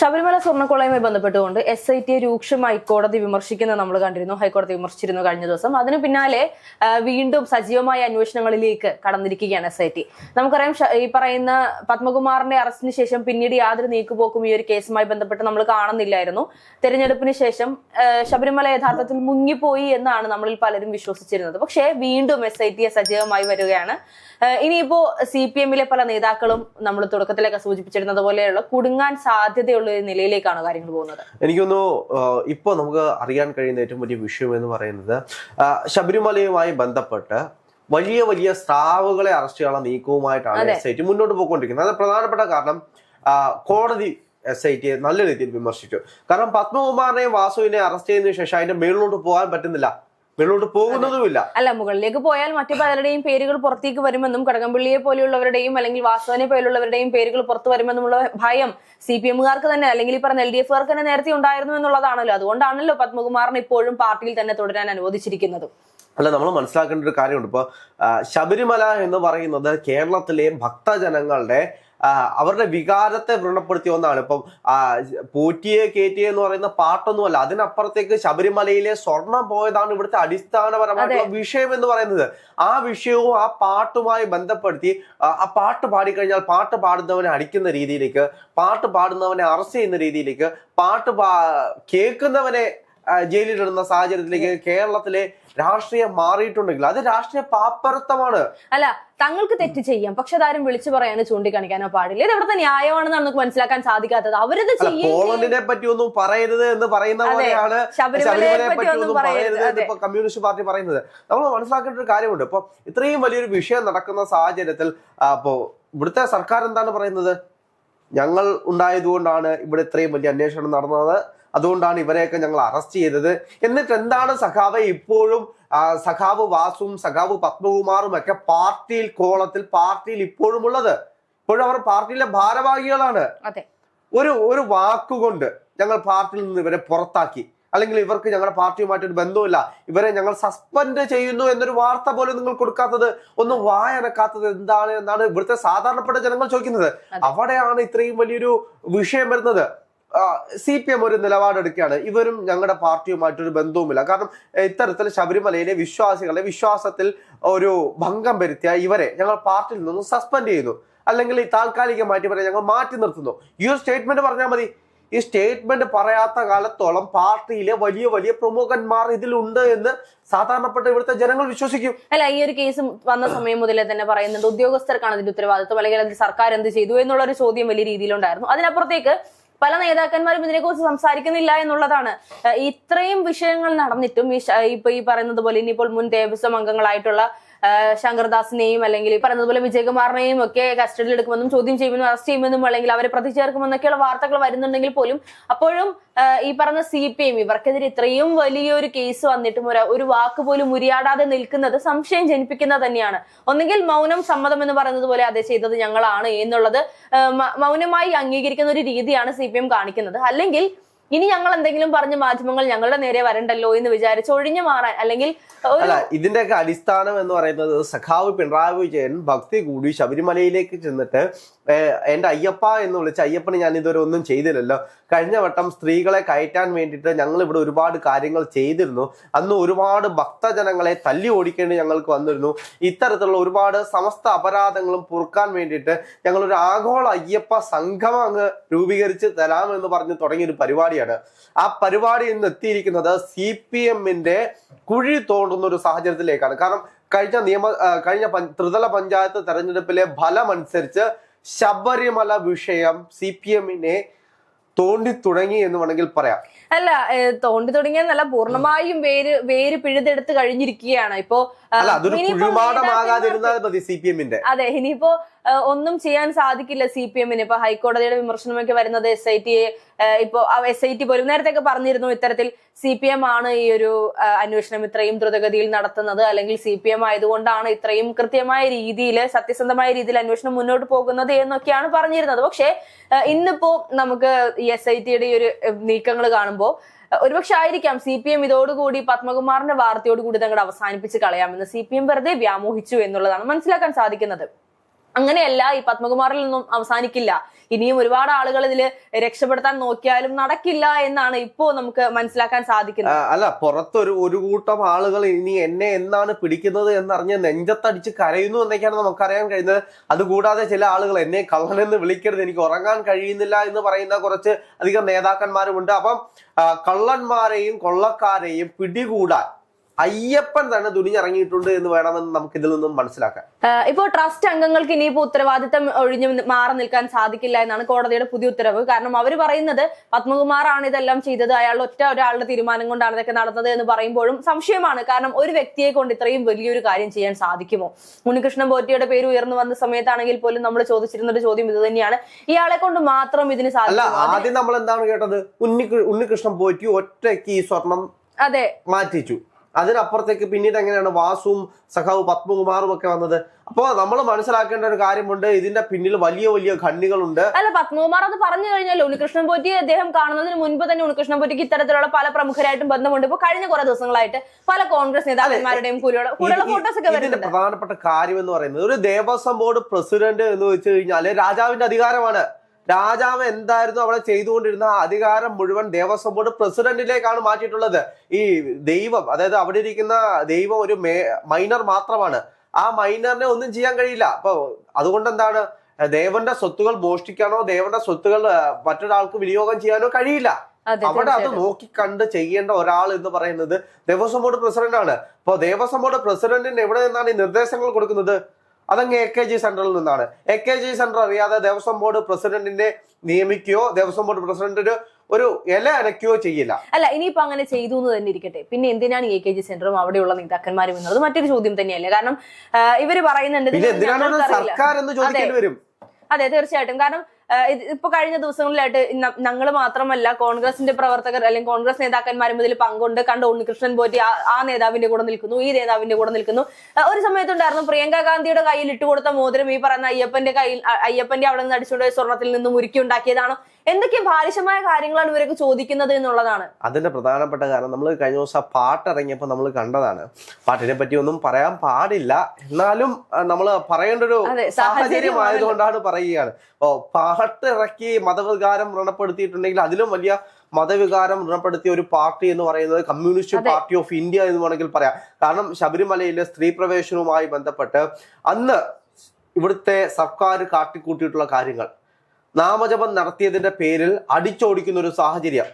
ശബരിമല സ്വർണ്ണക്കൊള്ളയുമായി ബന്ധപ്പെട്ടുകൊണ്ട് SIT രൂക്ഷമായി കോടതി വിമർശിക്കുന്നത് നമ്മൾ കണ്ടിരുന്നു. ഹൈക്കോടതി വിമർശിച്ചിരുന്നു കഴിഞ്ഞ ദിവസം. അതിനു പിന്നാലെ വീണ്ടും സജീവമായ അന്വേഷണങ്ങളിലേക്ക് കടന്നിരിക്കുകയാണ് SIT. നമുക്കറിയാം, ഈ പറയുന്ന പത്മകുമാറിന്റെ അറസ്റ്റിന് ശേഷം പിന്നീട് യാതൊരു നീക്കുപോക്കും ഈ ഒരു കേസുമായി ബന്ധപ്പെട്ട് നമ്മൾ കാണുന്നില്ലായിരുന്നു. തെരഞ്ഞെടുപ്പിന് ശേഷം ശബരിമല യഥാർത്ഥത്തിൽ മുങ്ങിപ്പോയി എന്നാണ് നമ്മളിൽ പലരും വിശ്വസിച്ചിരുന്നത്. പക്ഷേ വീണ്ടും SIT സജീവമായി വരികയാണ്. ഇനിയിപ്പോ CPM-ലെ പല നേതാക്കളും നമ്മൾ തുടക്കത്തിലൊക്കെ സൂചിപ്പിച്ചിരുന്നത് പോലെയുള്ള കുടുങ്ങാൻ സാധ്യതയുള്ള ഒരു നിലയിലേക്കാണ് കാര്യങ്ങൾ പോകുന്നത്. എനിക്കൊന്നു ഇപ്പൊ നമുക്ക് അറിയാൻ കഴിയുന്ന ഏറ്റവും വലിയ വിഷയം എന്ന് പറയുന്നത് ശബരിമലയുമായി ബന്ധപ്പെട്ട് വലിയ വലിയ സ്രാവുകളെ അറസ്റ്റ് ചെയ്യാനുള്ള നീക്കവുമായിട്ടാണ് SIT മുന്നോട്ട് പോയിക്കൊണ്ടിരിക്കുന്നത്. അത് പ്രധാനപ്പെട്ട കാരണം കോടതി SIT നല്ല രീതിയിൽ വിമർശിച്ചു. കാരണം പത്മകുമാറിനെയും വാസുവിനെ അറസ്റ്റ് ചെയ്തതിനു ശേഷം അതിന്റെ മേളിലോട്ട് പോകാൻ പറ്റുന്നില്ല, മേളിലോട്ട് പോകുന്നതുമില്ല. അല്ല, മുകളിലേക്ക് പോയാൽ മറ്റു പലരുടെയും പേരുകൾ പുറത്തേക്ക് വരുമെന്നും കടകംപള്ളിയെ പോലെയുള്ളവരുടെയും അല്ലെങ്കിൽ വാസുവിനെ പോലുള്ളവരുടെയും പേരുകൾ പുറത്തു വരുമെന്നുമുള്ള ഭയം CPM-കാർക്ക് തന്നെ അല്ലെങ്കിൽ ഈ പറഞ്ഞ LDF-കാർക്ക് തന്നെ നേരത്തെ ഉണ്ടായിരുന്നു എന്നുള്ളതാണല്ലോ. അതുകൊണ്ടാണല്ലോ പത്മകുമാറിന് ഇപ്പോഴും പാർട്ടിയിൽ തന്നെ തുടരാൻ അനുവദിച്ചിരിക്കുന്നത്. അല്ല, നമ്മൾ മനസ്സിലാക്കേണ്ട ഒരു കാര്യമുണ്ട്. ഇപ്പൊ ശബരിമല എന്ന് പറയുന്നത് കേരളത്തിലെ ഭക്തജനങ്ങളുടെ അവരുടെ വികാരത്തെ വ്രണപ്പെടുത്തിയ ഒന്നാണ്. ഇപ്പം പോറ്റിയെ കേറ്റിയെ എന്ന് പറയുന്ന പാട്ടൊന്നുമല്ല, അതിനപ്പുറത്തേക്ക് ശബരിമലയിലെ സ്വർണം പോയതാണ് ഇവിടുത്തെ അടിസ്ഥാനപരമായിട്ടുള്ള വിഷയം എന്ന് പറയുന്നത്. ആ വിഷയവും ആ പാട്ടുമായി ബന്ധപ്പെടുത്തി ആ പാട്ട് പാടിക്കഴിഞ്ഞാൽ പാട്ട് പാടുന്നവനെ അടിക്കുന്ന രീതിയിലേക്ക്, പാട്ട് പാടുന്നവനെ അറസ്റ്റ് ചെയ്യുന്ന രീതിയിലേക്ക്, പാട്ട് കേൾക്കുന്നവനെ ജയിലിലിടുന്ന സാഹചര്യത്തിലേക്ക് കേരളത്തിലെ രാഷ്ട്രീയം മാറിയിട്ടുണ്ടെങ്കിൽ അത് രാഷ്ട്രീയ പാപ്പരത്വമാണ്. അല്ല, തങ്ങൾക്ക് തെറ്റ് ചെയ്യാം, പക്ഷെ അതാരും വിളിച്ചു പറയാനോ ചൂണ്ടിക്കാണിക്കാനോ പാടില്ല. ഇത് എവിടുത്തെ ന്യായമാണെന്ന് നമുക്ക് മനസ്സിലാക്കാൻ സാധിക്കാത്തത്. അവരത് പോളണ്ടിനെ പറ്റി ഒന്നും പറയരുത് എന്ന് പറയുന്ന പോലെയാണ് ശബരിമലയെ പറ്റി ഒന്നും പറയരുത് ഇപ്പൊ കമ്മ്യൂണിസ്റ്റ് പാർട്ടി പറയുന്നത്. നമ്മൾ മനസ്സിലാക്കേണ്ട ഒരു കാര്യമുണ്ട്. ഇപ്പൊ ഇത്രയും വലിയൊരു വിഷയം നടക്കുന്ന സാഹചര്യത്തിൽ അപ്പോ ഇവിടുത്തെ സർക്കാർ എന്താണ് പറയുന്നത്? ഞങ്ങൾ ഉണ്ടായതുകൊണ്ടാണ് ഇവിടെ ഇത്രയും വലിയ അന്വേഷണം നടന്നത്, അതുകൊണ്ടാണ് ഇവരെയൊക്കെ ഞങ്ങൾ അറസ്റ്റ് ചെയ്തത്. എന്നിട്ട് എന്താണ് സഖാവ് ഇപ്പോഴും സഖാവ് വാസുവും സഖാവ് പത്മകുമാറും ഒക്കെ പാർട്ടിയിൽ കോളത്തിൽ പാർട്ടിയിൽ ഇപ്പോഴും ഉള്ളത്? ഇപ്പോഴും അവർ പാർട്ടിയിലെ ഭാരവാഹികളാണ്. ഒരു വാക്കുകൊണ്ട് ഞങ്ങൾ പാർട്ടിയിൽ നിന്ന് ഇവരെ പുറത്താക്കി, അല്ലെങ്കിൽ ഇവർക്ക് ഞങ്ങളുടെ പാർട്ടിയുമായിട്ടൊരു ബന്ധമില്ല, ഇവരെ ഞങ്ങൾ സസ്പെൻഡ് ചെയ്യുന്നു എന്നൊരു വാർത്ത പോലും നിങ്ങൾ കൊടുക്കാത്തത്, ഒന്നും വായനക്കാത്തത് എന്താണ് എന്നാണ് ഇവിടുത്തെ സാധാരണപ്പെട്ട ജനങ്ങൾ ചോദിക്കുന്നത്. അവിടെയാണ് ഇത്രയും വലിയൊരു വിഷയം വരുന്നത്. CPM ഒരു നിലപാടെടുക്കുകയാണ്, ഇവരും ഞങ്ങളുടെ പാർട്ടിയുമായിട്ടൊരു ബന്ധവുമില്ല. കാരണം ഇത്തരത്തിൽ ശബരിമലയിലെ വിശ്വാസികളുടെ വിശ്വാസത്തിൽ ഒരു ഭംഗം വരുത്തിയ ഇവരെ ഞങ്ങൾ പാർട്ടിയിൽ നിന്നും സസ്പെൻഡ് ചെയ്യുന്നു, അല്ലെങ്കിൽ താൽക്കാലികമായിട്ട് ഇവരെ ഞങ്ങൾ മാറ്റി നിർത്തുന്നു. ഈ ഒരു സ്റ്റേറ്റ്മെന്റ് പറഞ്ഞാൽ മതി. ഈ സ്റ്റേറ്റ്മെന്റ് പറയാത്ത കാലത്തോളം പാർട്ടിയിലെ വലിയ വലിയ പ്രമുഖന്മാർ ഇതിലുണ്ട് എന്ന് സാധാരണപ്പെട്ട ഇവിടുത്തെ ജനങ്ങൾ വിശ്വസിക്കും. അല്ല, ഈ ഒരു കേസ് വന്ന സമയം മുതലേ തന്നെ പറയുന്നുണ്ട് ഉദ്യോഗസ്ഥർക്കാണ് അതിന്റെ ഉത്തരവാദിത്വം, അല്ലെങ്കിൽ അത് സർക്കാർ എന്ത് ചെയ്തു എന്നുള്ളൊരു ചോദ്യം വലിയ രീതിയിലുണ്ടായിരുന്നു. അതിനപ്പുറത്തേക്ക് പല നേതാക്കന്മാരും ഇതിനെക്കുറിച്ച് സംസാരിക്കുന്നില്ല എന്നുള്ളതാണ്. ഇത്രയും വിഷയങ്ങൾ നടന്നിട്ടും ഈ പറയുന്നത് പോലെ ഇനിയിപ്പോൾ മുൻ ദേവസ്വം അംഗങ്ങളായിട്ടുള്ള ശങ്കർദാസിനെയും അല്ലെങ്കിൽ ഈ പറയുന്നതുപോലെ വിജയകുമാറിനെയും ഒക്കെ കസ്റ്റഡിയിൽ എടുക്കുമെന്നും ചോദ്യം ചെയ്യുമെന്നും അറസ്റ്റ് ചെയ്യുമെന്നും അല്ലെങ്കിൽ അവരെ പ്രതി ചേർക്കുമെന്നൊക്കെയുള്ള വാർത്തകൾ വരുന്നുണ്ടെങ്കിൽ പോലും അപ്പോഴും ഈ പറഞ്ഞ CPM ഇവർക്കെതിരെ ഇത്രയും വലിയൊരു കേസ് വന്നിട്ടും ഒരു വാക്ക് പോലും ഉരിയാടാതെ നിൽക്കുന്നത് സംശയം ജനിപ്പിക്കുന്നത് തന്നെയാണ്. ഒന്നുകിൽ മൗനം സമ്മതം എന്ന് പറയുന്നത് പോലെ അതെ ചെയ്തത് ഞങ്ങളാണ് എന്നുള്ളത് മൗനമായി അംഗീകരിക്കുന്ന ഒരു രീതിയാണ് CPM കാണിക്കുന്നത്. അല്ലെങ്കിൽ ഇനി ഞങ്ങൾ എന്തെങ്കിലും പറഞ്ഞ മാധ്യമങ്ങൾ ഞങ്ങളുടെ നേരെ വരണ്ടല്ലോ എന്ന് വിചാരിച്ച് ഒഴിഞ്ഞു മാറാൻ, അല്ലെങ്കിൽ ഇതിന്റെയൊക്കെ അടിസ്ഥാനം എന്ന് പറയുന്നത് സഖാവ് പിണറായി വിജയൻ ഭക്തി കൂടി ശബരിമലയിലേക്ക് ചെന്നിട്ട് എന്റെ അയ്യപ്പ എന്ന് വിളിച്ച അയ്യപ്പന് ഞാൻ ഇതുവരെ ഒന്നും ചെയ്തില്ലല്ലോ, കഴിഞ്ഞ വട്ടം സ്ത്രീകളെ കയറ്റാൻ വേണ്ടിയിട്ട് ഞങ്ങൾ ഇവിടെ ഒരുപാട് കാര്യങ്ങൾ ചെയ്തിരുന്നു, അന്ന് ഒരുപാട് ഭക്തജനങ്ങളെ തല്ലി ഓടിക്കേണ്ടി ഞങ്ങൾക്ക് വന്നിരുന്നു, ഇത്തരത്തിലുള്ള ഒരുപാട് സമസ്ത അപരാധങ്ങളും പൊറുക്കാൻ വേണ്ടിയിട്ട് ഞങ്ങൾ ഒരു ആഗോള അയ്യപ്പ സംഗമം അങ്ങ് രൂപീകരിച്ച് തരാമെന്ന് പറഞ്ഞ് തുടങ്ങിയൊരു പരിപാടിയാണ്. ആ പരിപാടി ഇന്ന് എത്തിയിരിക്കുന്നത് CPM-ന്റെ കുഴി തോണ്ടുന്ന ഒരു സാഹചര്യത്തിലേക്കാണ്. കാരണം കഴിഞ്ഞ ത്രിതല പഞ്ചായത്ത് തെരഞ്ഞെടുപ്പിലെ ഫലം അനുസരിച്ച് ശബരിമല വിഷയം CPM-നെ തോണ്ടി തുടങ്ങി എന്ന് വേണമെങ്കിൽ പറയാം. അല്ല, തോണ്ടി തുടങ്ങിയെന്നല്ല, പൂർണ്ണമായും വേര് പിഴുതെടുത്ത് കഴിഞ്ഞിരിക്കുകയാണ്. ഇപ്പോ അതെ, ഇനിയിപ്പോ ഒന്നും ചെയ്യാൻ സാധിക്കില്ല CPM-ന്. ഇപ്പൊ ഹൈക്കോടതിയുടെ വിമർശനമൊക്കെ വരുന്നത് SIT പോലും നേരത്തെ പറഞ്ഞിരുന്നു ഇത്തരത്തിൽ CPM ആണ് ഈ ഒരു അന്വേഷണം ഇത്രയും ദ്രുതഗതിയിൽ നടത്തുന്നത്, അല്ലെങ്കിൽ CPM ആയതുകൊണ്ടാണ് ഇത്രയും കൃത്യമായ രീതിയിൽ സത്യസന്ധമായ രീതിയിൽ അന്വേഷണം മുന്നോട്ട് പോകുന്നത് എന്നൊക്കെയാണ് പറഞ്ഞിരുന്നത്. പക്ഷെ ഇന്നിപ്പോ നമുക്ക് ഈ SIT-യുടെ ഈ ഒരു നീക്കങ്ങൾ കാണുമ്പോൾ ഒരുപക്ഷെ ആയിരിക്കാം CPM ഇതോടുകൂടി പത്മകുമാറിന്റെ വാർത്തയോടുകൂടി തങ്ങളുടെ അവസാനിപ്പിച്ച് കളയാമെന്ന് CPM വെറുതെ വ്യാമോഹിച്ചു എന്നുള്ളതാണ് മനസ്സിലാക്കാൻ സാധിക്കുന്നത്. അങ്ങനെയല്ല, ഈ പത്മകുമാറിൽ നിന്നും അവസാനിക്കില്ല. ഇനിയും ഒരുപാട് ആളുകൾ ഇതിൽ രക്ഷപ്പെടുത്താൻ നോക്കിയാലും നടക്കില്ല എന്നാണ് ഇപ്പോ നമുക്ക് മനസ്സിലാക്കാൻ സാധിക്കുന്നത്. അല്ല, പുറത്തൊരു ഒരു കൂട്ടം ആളുകൾ ഇനി എന്നെ എന്നാണ് പിടിക്കുന്നത് എന്നറിഞ്ഞ് നെഞ്ചത്തടിച്ച് കരയുന്നു എന്നൊക്കെയാണ് നമുക്കറിയാൻ കഴിയുന്നത്. അതുകൂടാതെ ചില ആളുകൾ എന്നെ കള്ളനെന്ന് വിളിക്കരുത്, എനിക്ക് ഉറങ്ങാൻ കഴിയുന്നില്ല എന്ന് പറയുന്ന കുറച്ച് അധികം നേതാക്കന്മാരുമുണ്ട്. അപ്പം കള്ളന്മാരെയും കൊള്ളക്കാരെയും പിടികൂടാൻ അയ്യപ്പൻ തന്നെ തുനിഞ്ഞിറങ്ങിയിട്ടുണ്ട് എന്ന് വേണമെന്ന് നമുക്ക് ഇതിൽ നിന്നും മനസ്സിലാക്കാം. ഇപ്പോൾ ട്രസ്റ്റ് അംഗങ്ങൾക്ക് ഇനിയിപ്പോ ഉത്തരവാദിത്തം ഒഴിഞ്ഞു മാറി നിൽക്കാൻ സാധിക്കില്ല എന്നാണ് കോടതിയുടെ പുതിയ ഉത്തരവ്. കാരണം അവർ പറയുന്നത് പത്മകുമാറാണ് ഇതെല്ലാം ചെയ്തത്, അയാൾ ഒരാളുടെ തീരുമാനം കൊണ്ടാണ് ഇതൊക്കെ നടന്നത് എന്ന് പറയുമ്പോഴും സംശയമാണ്. കാരണം ഒരു വ്യക്തിയെ കൊണ്ട് ഇത്രയും വലിയൊരു കാര്യം ചെയ്യാൻ സാധിക്കുമോ? ഉണ്ണികൃഷ്ണൻ പോറ്റിയുടെ പേര് ഉയർന്നു വന്ന സമയത്താണെങ്കിൽ പോലും നമ്മൾ ചോദിച്ചിരുന്ന ഒരു ചോദ്യം ഇത് തന്നെയാണ്, ഇയാളെ കൊണ്ട് മാത്രം ഇതിന് സാധിക്കും. ആദ്യം നമ്മൾ എന്താണ് കേട്ടത്? ഉണ്ണികൃഷ്ണൻ പോറ്റി ഒറ്റയ്ക്ക് ഈ സ്വർണം മാറ്റിച്ചു. അതിനപ്പുറത്തേക്ക് പിന്നീട് എങ്ങനെയാണ് വാസുവും സഖാവ് പത്മകുമാറും ഒക്കെ വന്നത്? അപ്പോ നമ്മൾ മനസ്സിലാക്കേണ്ട ഒരു കാര്യമുണ്ട്, ഇതിന്റെ പിന്നിൽ വലിയ വലിയ ഖണ്ഡികളുണ്ട്. അല്ല, പത്മകുമാർ അത് പറഞ്ഞു കഴിഞ്ഞാൽ ഉണ്ണികൃഷ്ണൻ പോറ്റി അദ്ദേഹം കാണുന്നതിന് മുൻപ് തന്നെ ഉണ്ണികൃഷ്ണൻ പോറ്റിക്ക് ഇത്തരത്തിലുള്ള പല പ്രമുഖരായിട്ടും ബന്ധമുണ്ട്. ഇപ്പൊ കഴിഞ്ഞ കുറെ ദിവസങ്ങളായിട്ട് പല കോൺഗ്രസ് നേതാക്കന്മാരുടെയും കൂടെയുള്ള ഫോട്ടോസ് ഒക്കെ വരുന്നുണ്ട്. ഇതിന്റെ പ്രധാനപ്പെട്ട കാര്യം എന്ന് പറയുന്നത്, ഒരു ദേവസ്വം ബോർഡ് പ്രസിഡന്റ് എന്ന് വെച്ച് കഴിഞ്ഞാല് രാജാവിന്റെ അധികാരമാണ്. രാജാവ് എന്തായിരുന്നു അവിടെ ചെയ്തുകൊണ്ടിരുന്ന അധികാരം മുഴുവൻ ദേവസ്വം ബോർഡ് പ്രസിഡന്റിലേക്കാണ് മാറ്റിയിട്ടുള്ളത്. ഈ ദൈവം, അതായത് അവിടെ ഇരിക്കുന്ന ദൈവം ഒരു മൈനർ മാത്രമാണ്. ആ മൈനറിനെ ഒന്നും ചെയ്യാൻ കഴിയില്ല. അപ്പൊ അതുകൊണ്ട് എന്താണ്, ദേവന്റെ സ്വത്തുകൾ മോഷ്ടിക്കാനോ ദേവന്റെ സ്വത്തുകൾ മറ്റൊരാൾക്ക് വിനിയോഗം ചെയ്യാനോ കഴിയില്ല. അവിടെ അത് നോക്കിക്കണ്ട് ചെയ്യേണ്ട ഒരാൾ എന്ന് പറയുന്നത് ദേവസ്വം ബോർഡ് പ്രസിഡന്റ് ആണ്. അപ്പൊ ദേവസ്വം ബോർഡ് പ്രസിഡന്റിന് എവിടെ നിന്നാണ് ഈ നിർദ്ദേശങ്ങൾ കൊടുക്കുന്നത്? അതങ്ങ് AKG സെന്ററിൽ നിന്നാണ്. AKG സെന്റർ അറിയാതെ ദേവസ്വം ബോർഡ് പ്രസിഡന്റിനെ നിയമിക്കുകയോ ദേവസ്വം ബോർഡ് പ്രസിഡന്റിന് ഒരു ഇല അനക്കുകയോ ചെയ്യില്ല. അല്ല, ഇനിയിപ്പോ അങ്ങനെ ചെയ്തു എന്ന് തന്നെ ഇരിക്കട്ടെ, പിന്നെ എന്തിനാണ് AKG സെന്ററും അവിടെയുള്ള നേതാക്കന്മാരും എന്നുള്ളത് മറ്റൊരു ചോദ്യം തന്നെയല്ലേ. കാരണം ഇവര് പറയുന്നുണ്ട് സർക്കാർ എന്ന് ചോദിക്കേണ്ടി വരും. അതെ, തീർച്ചയായിട്ടും. കാരണം ഇപ്പൊ കഴിഞ്ഞ ദിവസങ്ങളിലായിട്ട് ഞങ്ങൾ മാത്രമല്ല, കോൺഗ്രസിന്റെ പ്രവർത്തകർ അല്ലെങ്കിൽ കോൺഗ്രസ് നേതാക്കന്മാരും ഇതിൽ പങ്കുണ്ട്. കണ്ട ഉണ്ണികൃഷ്ണൻ പോറ്റി ആ നേതാവിന്റെ കൂടെ നിൽക്കുന്നു, ഈ നേതാവിന്റെ കൂടെ നിൽക്കുന്നു. ഒരു സമയത്തുണ്ടായിരുന്നു പ്രിയങ്ക ഗാന്ധിയുടെ കയ്യിൽ ഇട്ടുകൊടുത്ത മോതിരം ഈ പറയുന്ന അയ്യപ്പന്റെ അവിടെ നിന്ന് അടിച്ചുകൊണ്ട് സ്വർണത്തിൽ നിന്നും ഉരുക്കി ഉണ്ടാക്കിയതാണോ? എന്തൊക്കെ ബാലിശമായ കാര്യങ്ങളാണ് ഇവരൊക്കെ ചോദിക്കുന്നത് എന്നുള്ളതാണ് അതിന്റെ പ്രധാനപ്പെട്ട കാരണം. നമ്മൾ കഴിഞ്ഞ ദിവസം പാട്ടിറങ്ങിയപ്പോൾ നമ്മൾ കണ്ടതാണ്. പാട്ടിനെ പറ്റി ഒന്നും പറയാൻ പാടില്ല, എന്നാലും നമ്മൾ പറയേണ്ട ഒരു സാഹചര്യം ആയതുകൊണ്ടാണ് പറയുകയാണ്. പാട്ട് ഇറക്കി മതവികാരം വ്രണപ്പെടുത്തിയിട്ടുണ്ടെങ്കിൽ അതിലും വലിയ മതവികാരം വ്രണപ്പെടുത്തിയ ഒരു പാർട്ടി എന്ന് പറയുന്നത് കമ്മ്യൂണിസ്റ്റ് പാർട്ടി ഓഫ് ഇന്ത്യ എന്ന് വേണമെങ്കിൽ പറയാം. കാരണം ശബരിമലയിലെ സ്ത്രീ പ്രവേശനവുമായി ബന്ധപ്പെട്ട് അന്ന് ഇവിടുത്തെ സർക്കാർ കാട്ടിക്കൂട്ടിയിട്ടുള്ള കാര്യങ്ങൾ, നാമജപം നടത്തിയതിന്റെ പേരിൽ അടിച്ചോടിക്കുന്ന ഒരു സാഹചര്യം,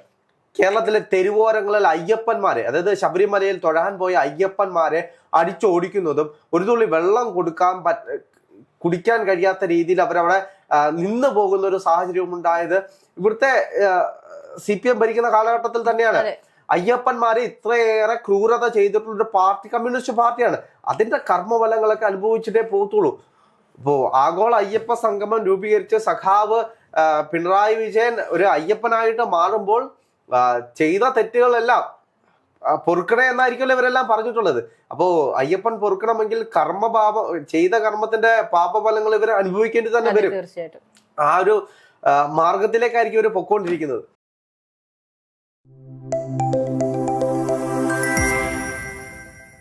കേരളത്തിലെ തെരുവോരങ്ങളിൽ അയ്യപ്പന്മാരെ, അതായത് ശബരിമലയിൽ തൊഴാൻ പോയ അയ്യപ്പന്മാരെ അടിച്ചോടിക്കുന്നതും ഒരു തുള്ളി വെള്ളം കുടിക്കാൻ കഴിയാത്ത രീതിയിൽ അവരവിടെ നിന്ന് പോകുന്ന ഒരു സാഹചര്യവും ഉണ്ടായത് ഇവിടുത്തെ CPM ഭരിക്കുന്ന കാലഘട്ടത്തിൽ തന്നെയാണ്. അയ്യപ്പന്മാരെ ഇത്രയേറെ ക്രൂരത ചെയ്തിട്ടുള്ള ഒരു പാർട്ടി കമ്മ്യൂണിസ്റ്റ് പാർട്ടിയാണ്. അതിന്റെ കർമ്മഫലങ്ങളൊക്കെ അനുഭവിച്ചിട്ടേ പോകത്തുള്ളൂ. ഇപ്പോ ആഗോള അയ്യപ്പ സംഗമം രൂപീകരിച്ച് സഖാവ് പിണറായി വിജയൻ ഒരു അയ്യപ്പനായിട്ട് മാറുമ്പോൾ ചെയ്ത തെറ്റുകളെല്ലാം പൊറുക്കണേ എന്നായിരിക്കുമല്ലോ ഇവരെല്ലാം പറഞ്ഞിട്ടുള്ളത്. അപ്പോ അയ്യപ്പൻ പൊറുക്കണമെങ്കിൽ ചെയ്ത കർമ്മത്തിന്റെ പാപഫലങ്ങൾ ഇവർ അനുഭവിക്കേണ്ടി തന്നെ വരും. ആ ഒരു മാർഗത്തിലേക്കായിരിക്കും ഇവർ പൊക്കോണ്ടിരിക്കുന്നത്.